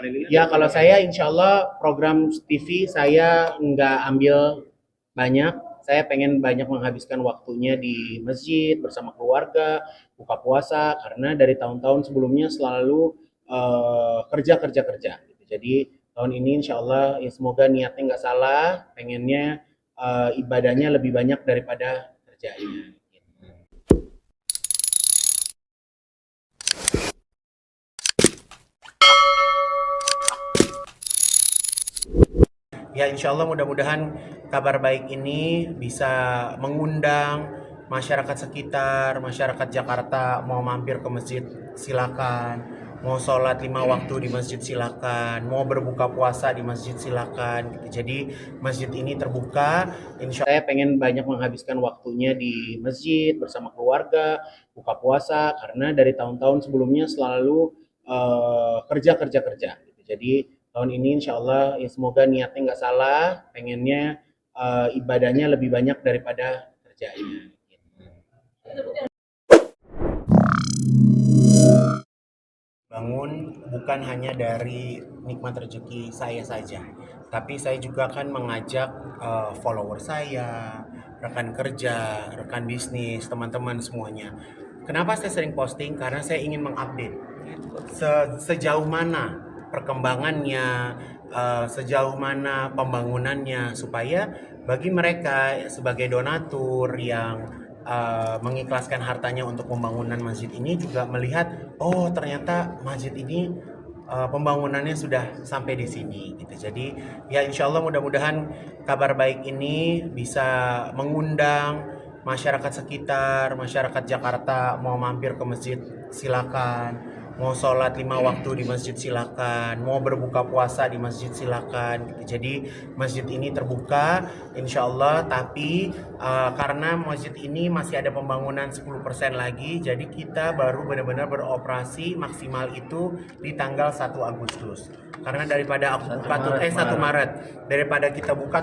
ramadan ini? Ya, kalau saya insya Allah program TV saya nggak ambil banyak. Saya pengen banyak menghabiskan waktunya di masjid bersama keluarga, buka puasa, karena dari tahun-tahun sebelumnya selalu kerja. Gitu. Jadi tahun ini insya Allah ya semoga niatnya nggak salah, pengennya ibadahnya lebih banyak daripada kerjanya. Ya insya Allah mudah-mudahan kabar baik ini bisa mengundang masyarakat sekitar, masyarakat Jakarta mau mampir ke masjid silakan, mau sholat 5 waktu di masjid silakan, mau berbuka puasa di masjid silakan. Jadi masjid ini terbuka, insya Allah saya pengen banyak menghabiskan waktunya di masjid bersama keluarga, buka puasa, karena dari tahun-tahun sebelumnya selalu kerja. Jadi tahun ini insya Allah ya semoga niatnya nggak salah, pengennya ibadahnya lebih banyak daripada kerjanya. Bangun bukan hanya dari nikmat rezeki saya saja, tapi saya juga akan mengajak follower saya, rekan kerja, rekan bisnis, teman-teman semuanya. Kenapa saya sering posting? Karena saya ingin mengupdate sejauh mana perkembangannya, sejauh mana pembangunannya, supaya bagi mereka sebagai donatur yang mengikhlaskan hartanya untuk pembangunan masjid ini juga melihat, oh ternyata masjid ini pembangunannya sudah sampai di sini gitu. Jadi ya insya Allah mudah-mudahan kabar baik ini bisa mengundang masyarakat sekitar, masyarakat Jakarta mau mampir ke masjid silakan, mau sholat 5 waktu di masjid silakan, mau berbuka puasa di masjid silakan. Jadi masjid ini terbuka insya Allah, tapi karena masjid ini masih ada pembangunan 10% lagi, jadi kita baru benar-benar beroperasi maksimal itu di tanggal 1 Agustus. Karena daripada aku buka 1 Maret, daripada kita buka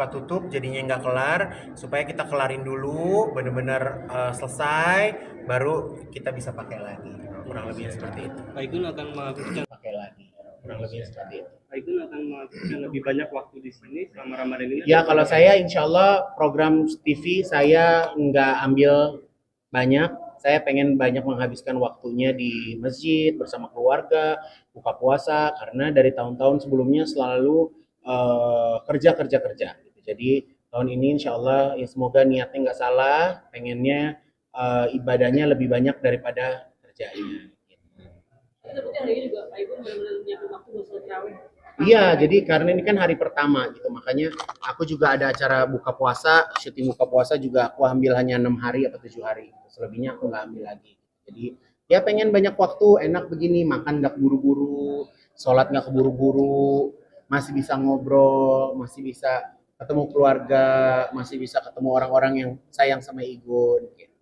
tutup, jadinya nggak kelar, supaya kita kelarin dulu, benar-benar selesai, baru kita bisa pakai lagi. Kurang lebih seperti itu. Pak Igun akan menghabiskan Pakai lagi. Kurang lebih seperti itu. Pak Igun akan menghabiskan lebih banyak waktu di sini selama Ramadan ini? Ya, kalau saya insya Allah program TV saya nggak ambil banyak. Saya pengen banyak menghabiskan waktunya di masjid bersama keluarga, buka puasa, karena dari tahun-tahun sebelumnya selalu kerja. Gitu. Jadi tahun ini insya Allah ya semoga niatnya nggak salah, pengennya ibadahnya lebih banyak daripada kerjanya. Iya, jadi karena ini kan hari pertama gitu, makanya aku juga ada acara buka puasa, syuting buka puasa juga aku ambil hanya 6 hari atau 7 hari, selebihnya aku nggak ambil lagi. Jadi ya pengen banyak waktu, enak begini, makan nggak keburu-buru, sholat nggak keburu-buru, masih bisa ngobrol, masih bisa ketemu keluarga, masih bisa ketemu orang-orang yang sayang sama Igun. Gitu.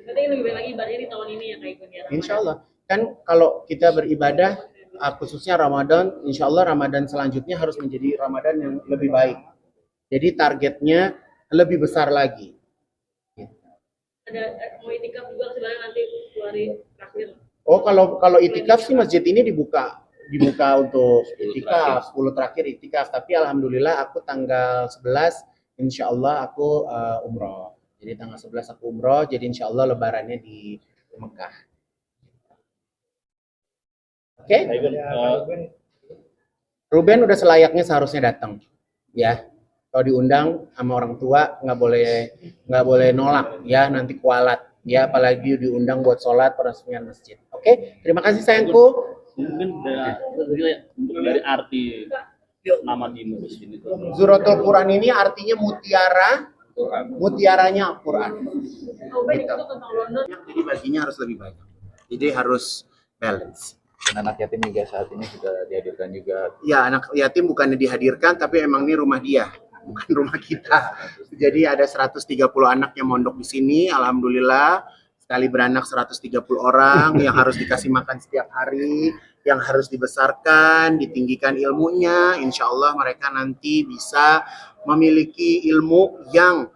Berarti lebih baik lagi ibadahnya di tahun ini ya Kak Igun ya? Insya Allah. Kan kalau kita beribadah, khususnya Ramadan, insya Allah Ramadan selanjutnya harus menjadi Ramadan yang lebih baik. Jadi targetnya lebih besar lagi. Ada mau itikaf juga sebenarnya nanti 2 hari terakhir. Oh, kalau itikaf sih masjid ini dibuka untuk itikaf, 10 terakhir itikaf. Tapi alhamdulillah aku tanggal 11 insya Allah aku umroh. Jadi tanggal 11 aku umroh, jadi insya Allah lebarannya di Mekah. Oke? Ruben udah selayaknya seharusnya datang, ya. Kalau diundang sama orang tua nggak boleh nolak, ya. Nanti kualat, ya. Apalagi diundang buat sholat peresmian masjid. Oke? Terima kasih sayangku. Mungkin dari arti nama di masjid itu. Zuratul Quran ini artinya mutiara, mutiaranya Al-Quran. Gitu. Jadi baginya harus lebih banyak. Jadi harus balance. Dan anak yatim juga saat ini sudah dihadirkan juga. Ya, anak yatim bukannya dihadirkan, tapi emang ini rumah dia, bukan rumah kita. Jadi ada 130 anak yang mondok di sini, alhamdulillah. Sekali beranak 130 orang yang harus dikasih makan setiap hari, yang harus dibesarkan, ditinggikan ilmunya. Insya Allah mereka nanti bisa memiliki ilmu yang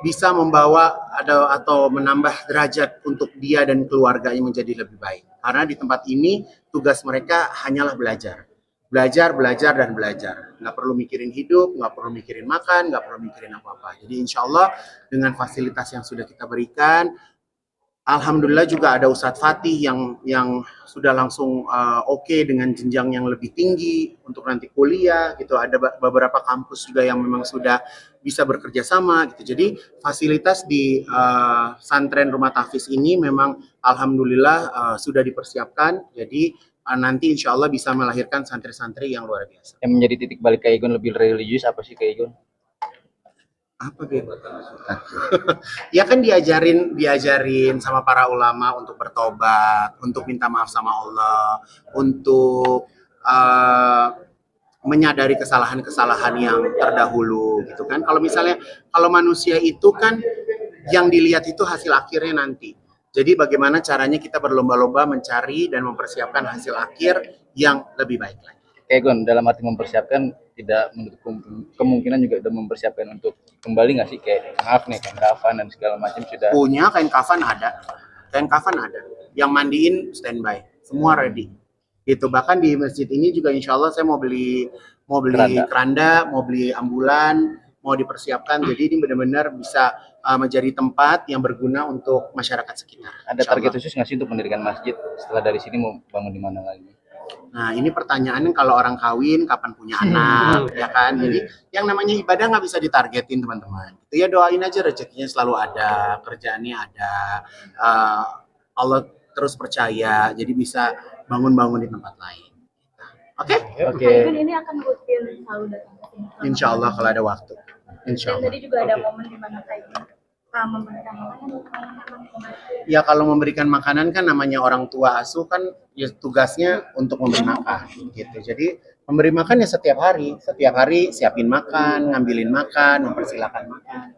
bisa membawa atau menambah derajat untuk dia dan keluarganya menjadi lebih baik. Karena di tempat ini tugas mereka hanyalah belajar. Belajar, belajar, dan belajar. Nggak perlu mikirin hidup, nggak perlu mikirin makan, nggak perlu mikirin apa-apa. Jadi insya Allah dengan fasilitas yang sudah kita berikan, alhamdulillah juga ada Ustadz Fatih yang sudah langsung oke dengan jenjang yang lebih tinggi untuk nanti kuliah gitu. Ada beberapa kampus juga yang memang sudah bisa bekerja sama gitu. Jadi fasilitas di Santren Rumah Tahfiz ini memang alhamdulillah sudah dipersiapkan. Jadi nanti insya Allah bisa melahirkan santri-santri yang luar biasa. Yang menjadi titik balik Kak Igun lebih religius apa sih Kak Igun? Apa gitu? Ya kan diajarin sama para ulama untuk bertobat, untuk minta maaf sama Allah, untuk menyadari kesalahan-kesalahan yang terdahulu gitu kan. Kalau manusia itu kan yang dilihat itu hasil akhirnya nanti. Jadi bagaimana caranya kita berlomba-lomba mencari dan mempersiapkan hasil akhir yang lebih baik lagi. Kak Igun dalam arti mempersiapkan tidak menutup kemungkinan juga udah mempersiapkan untuk kembali nggak sih kayak maaf nih kain kafan dan segala macam sudah. Punya kain kafan ada, yang mandiin standby, semua ready. Gitu. Bahkan di masjid ini juga insya Allah saya mau beli keranda, mau beli ambulan, mau dipersiapkan. Jadi ini benar-benar bisa menjadi tempat yang berguna untuk masyarakat sekitar. Ada target khusus nggak sih untuk mendirikan masjid setelah dari sini mau bangun di mana lagi? Nah ini pertanyaannya kalau orang kawin kapan punya anak, ya kan? Jadi yang namanya ibadah nggak bisa ditargetin teman-teman. Itu ya doain aja rezekinya selalu ada, kerjaannya ada, Allah terus percaya, jadi bisa bangun-bangun di tempat lain. Oke? Oke. Ini akan rutin selalu datang ke sini. Insya Allah kalau ada waktu. Insya Dan Allah. tadi juga ada momen di mana kayak memberikan makanan. Ya kalau memberikan makanan kan namanya orang tua asuh kan ya tugasnya untuk memberi makan gitu. Jadi memberi makan ya setiap hari siapin makan, ngambilin makan, mempersilakan makan.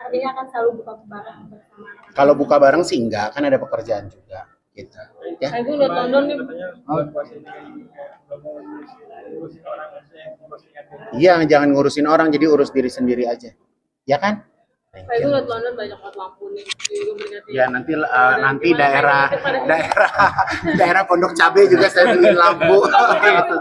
Artinya akan selalu buka bareng bersama. Kalau buka bareng sih enggak, kan ada pekerjaan juga gitu. Ya. Aku lihat London nih. Iya, jangan ngurusin orang, jadi urus diri sendiri aja. Ya kan? Aku lihat London banyak banget lampu nih. Ya nanti daerah Pondok Cabe juga saya beliin lampu. Gitu.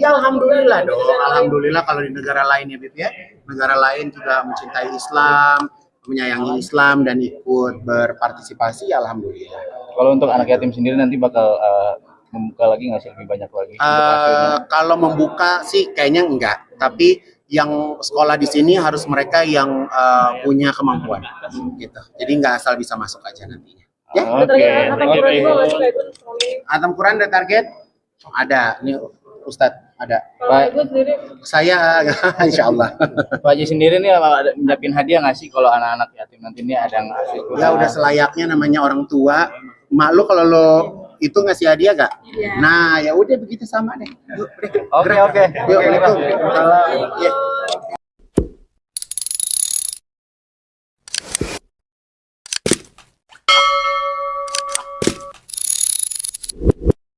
Ya alhamdulillah dong, alhamdulillah kalau di negara lain ya Bib ya. Negara lain juga mencintai Islam, menyayangi Islam dan ikut berpartisipasi, ya alhamdulillah. Kalau untuk anak yatim sendiri nanti bakal membuka lagi nggak sih lebih banyak lagi? Kalau membuka sih kayaknya enggak, tapi yang sekolah di sini harus mereka yang punya kemampuan gitu. Jadi nggak asal bisa masuk aja nantinya. Ya. Atam Quran ada target? Ada. Ini Ustadz ada. Pak, Saya insya Allah. Pak Haji sendiri nih ada nyiapin hadiah nggak sih kalau anak-anak yatim nanti ini ada ngasih? Ya udah selayaknya namanya orang tua. Mak lu kalau lo itu ngasih hadiah gak? Iya. Nah ya udah begitu sama deh. Yuk, Oke. Yuk, Waalaikumsalam. Ya.